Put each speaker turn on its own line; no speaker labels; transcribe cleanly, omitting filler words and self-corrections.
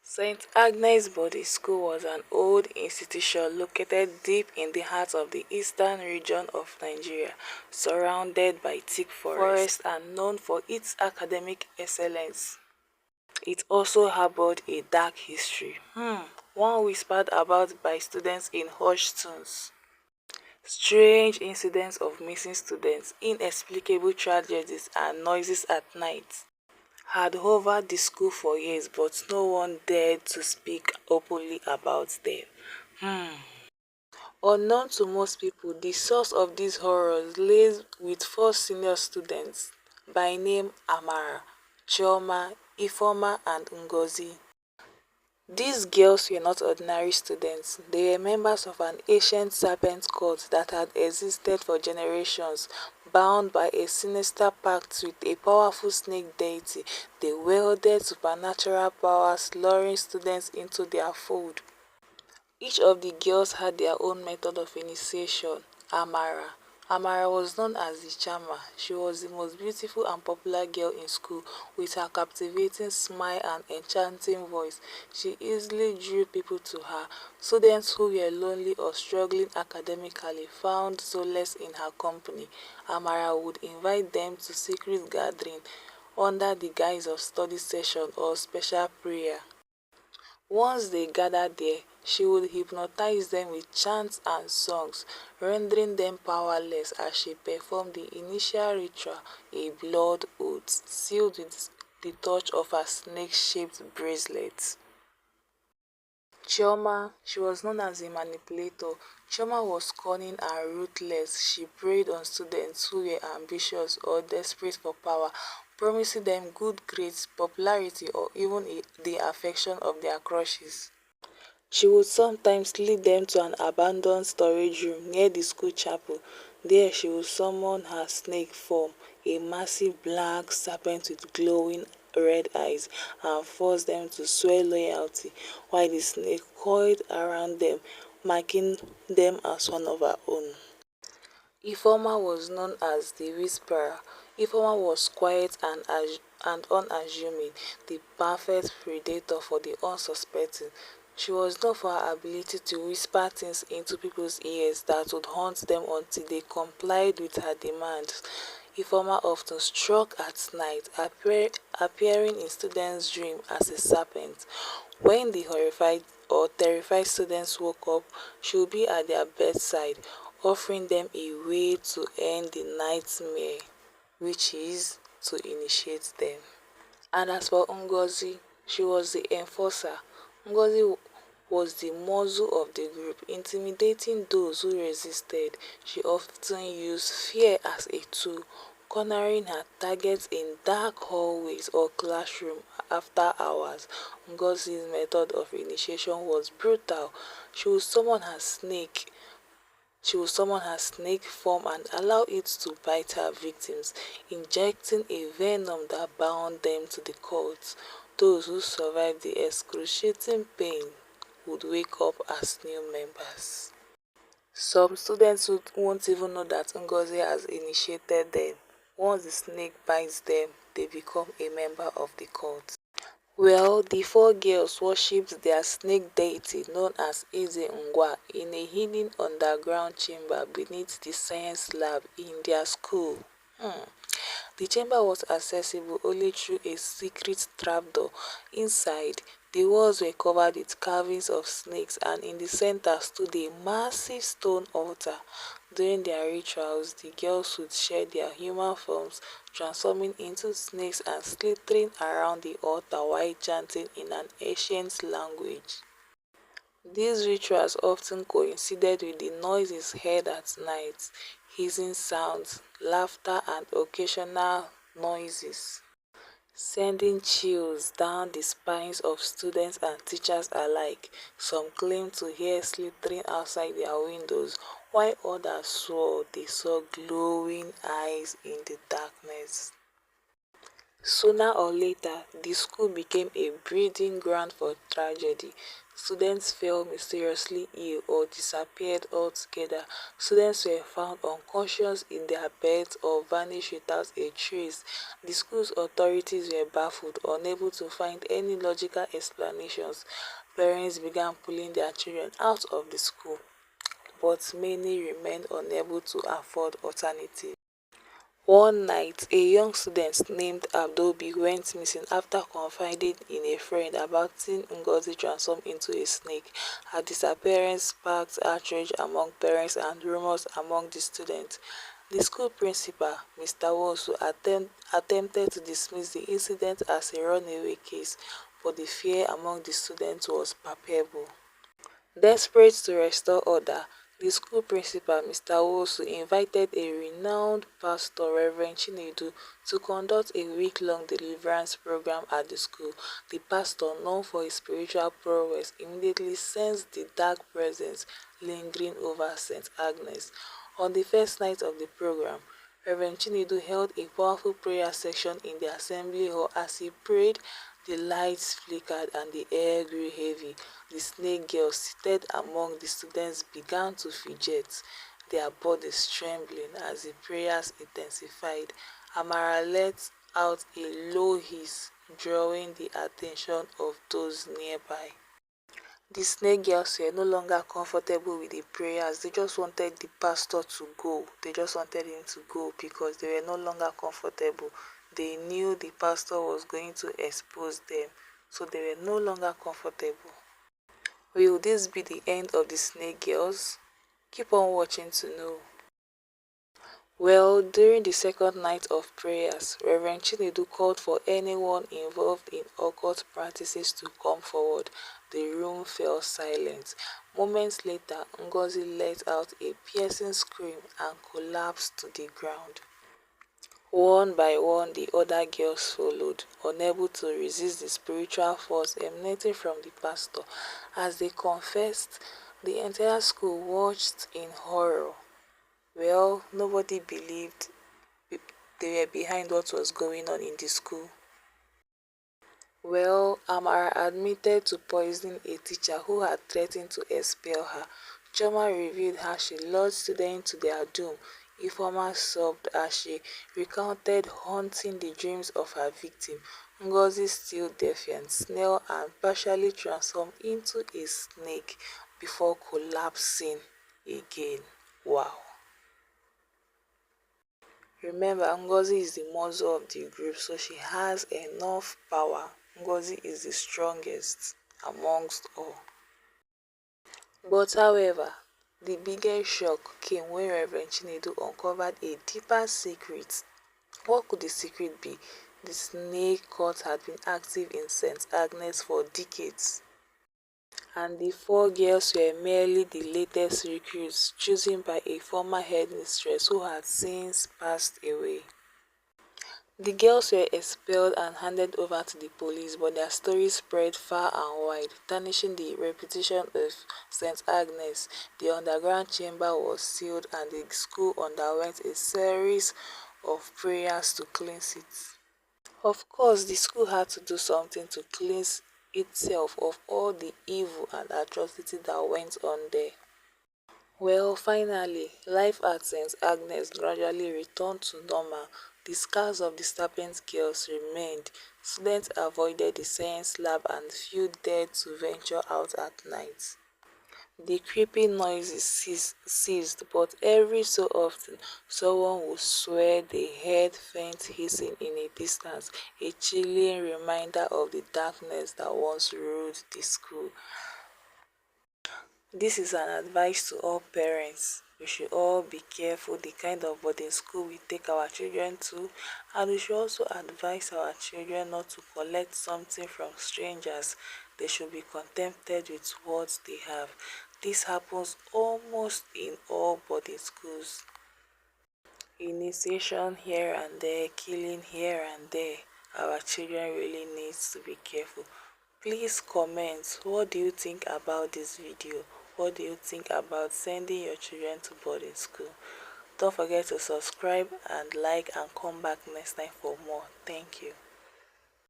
St. Agnes Boarding School was an old institution located deep in the heart of the eastern region of Nigeria, surrounded by thick forests and known for its academic excellence. It also harbored a dark history, one whispered about by students in hushed tones. Strange incidents of missing students, inexplicable tragedies, and noises at night had hovered the school for years, but no one dared to speak openly about them. Unknown to most people, the source of these horrors lays with four senior students by name Amara, Chioma, Ifoma, and Ngozi. These girls were not ordinary students. They were members of an ancient serpent cult that had existed for generations, bound by a sinister pact with a powerful snake deity. They wielded supernatural powers, luring students into their fold. Each of the girls had their own method of initiation. Amara. Amara was known as the charmer. She was the most beautiful and popular girl in school. With her captivating smile and enchanting voice, she easily drew people to her. Students who were lonely or struggling academically found solace in her company. Amara would invite them to secret gathering under the guise of study session or special prayer. Once they gathered there, she would hypnotize them with chants and songs, rendering them powerless as she performed the initial ritual, a blood oath, sealed with the touch of her snake-shaped bracelet. Chioma, she was known as a manipulator. Chioma was cunning and ruthless. She preyed on students who were ambitious or desperate for power, promising them good grades, popularity, or even the affection of their crushes. She would sometimes lead them to an abandoned storage room near the school chapel. There she would summon her snake form, a massive black serpent with glowing red eyes, and force them to swear loyalty, while the snake coiled around them, marking them as one of her own. Ifeoma was known as the Whisperer. Ifeoma was quiet and unassuming, the perfect predator for the unsuspecting. She was known for her ability to whisper things into people's ears that would haunt them until they complied with her demands. Ifeoma often struck at night, appearing in students' dreams as a serpent. When the horrified or terrified students woke up, she would be at their bedside, offering them a way to end the nightmare, which is to initiate them. And as for Ngozi, she was the enforcer. Ngozi was the muzzle of the group, intimidating those who resisted. She often used fear as a tool, cornering her targets in dark hallways or classrooms after hours. Ngozi's method of initiation was brutal. She would summon her snake she will summon her snake form and allow it to bite her victims, injecting a venom that bound them to the cult. Those who survived the excruciating pain would wake up as new members. Some students won't even know that Ngozi has initiated them. Once the snake bites them, they become a member of the cult. Well, the four girls worshipped their snake deity known as Eze Ngwa in a hidden underground chamber beneath the science lab in their school. The chamber was accessible only through a secret trapdoor. Inside, the walls were covered with carvings of snakes, and in the center stood a massive stone altar. During their rituals, the girls would shed their human forms, transforming into snakes and slithering around the altar while chanting in an ancient language. These rituals often coincided with the noises heard at night, hissing sounds, laughter, and occasional noises, sending chills down the spines of students and teachers alike. Some claimed to hear slithering outside their windows, while others swore they saw glowing eyes in the darkness. Sooner or later, the school became a breeding ground for tragedy. Students fell mysteriously ill or disappeared altogether. Students were found unconscious in their beds or vanished without a trace. The school's authorities were baffled, unable to find any logical explanations. Parents began pulling their children out of the school, but many remained unable to afford alternatives. One night, a young student named Abdobi went missing after confiding in a friend about seeing Ngozi transform into a snake. Her disappearance sparked outrage among parents and rumors among the students. The school principal, Mr. Wosu, attempted to dismiss the incident as a runaway case, but the fear among the students was palpable. Desperate to restore order, the school principal, Mr. Wosu, invited a renowned pastor, Reverend Chinedu, to conduct a week-long deliverance program at the school. The pastor, known for his spiritual prowess, immediately sensed the dark presence lingering over St. Agnes. On the first night of the program, Reverend Chinedu held a powerful prayer section in the assembly hall. As he prayed, the lights flickered and the air grew heavy. The snake girls seated among the students began to fidget, their bodies trembling as the prayers intensified. Amara let out a low hiss, drawing the attention of those nearby. The snake girls were no longer comfortable with the prayers. They just wanted the pastor to go. They just wanted him to go because they were no longer comfortable. They knew the pastor was going to expose them, so they were no longer comfortable. Will this be the end of the snake girls? Keep on watching to know. Well, during the second night of prayers, Reverend Chinedu called for anyone involved in occult practices to come forward. The room fell silent. Moments later, Ngozi let out a piercing scream and collapsed to the ground. One by one, the other girls followed, unable to resist the spiritual force emanating from the pastor. As they confessed, the entire school watched in horror. Well, nobody believed they were behind what was going on in the school. Well, Amara admitted to poisoning a teacher who had threatened to expel her. Choma revealed how she lured students to their doom. Ifeoma sobbed as she recounted haunting the dreams of her victim. Ngozi, still defiant, snailed and partially transformed into a snake before collapsing again. Wow. Remember, Ngozi is the muzzle of the group, so she has enough power. Ngozi is the strongest amongst all. But however, the biggest shock came when Reverend Chinedu uncovered a deeper secret. What could the secret be? The snake cult had been active in St. Agnes for decades, and the four girls were merely the latest recruits chosen by a former headmistress who had since passed away. The girls were expelled and handed over to the police, but their stories spread far and wide, tarnishing the reputation of St. Agnes. The underground chamber was sealed and the school underwent a series of prayers to cleanse it. Of course, the school had to do something to cleanse itself of all the evil and atrocity that went on there. Well, finally, life at St. Agnes gradually returned to normal. The scars of the serpent girls remained. Students avoided the science lab and few dared to venture out at night. The creepy noises ceased, but every so often, someone would swear they heard faint hissing in a distance, a chilling reminder of the darkness that once ruled the school. This is an advice to all parents. We should all be careful the kind of boarding school we take our children to, and we should also advise our children not to collect something from strangers. They should be contented with what they have. This happens almost in all boarding schools. Initiation here and there, killing here and there. Our children really need to be careful. Please comment, what do you think about this video? What do you think about sending your children to boarding school? Don't forget to subscribe and like and come back next time for more. Thank you.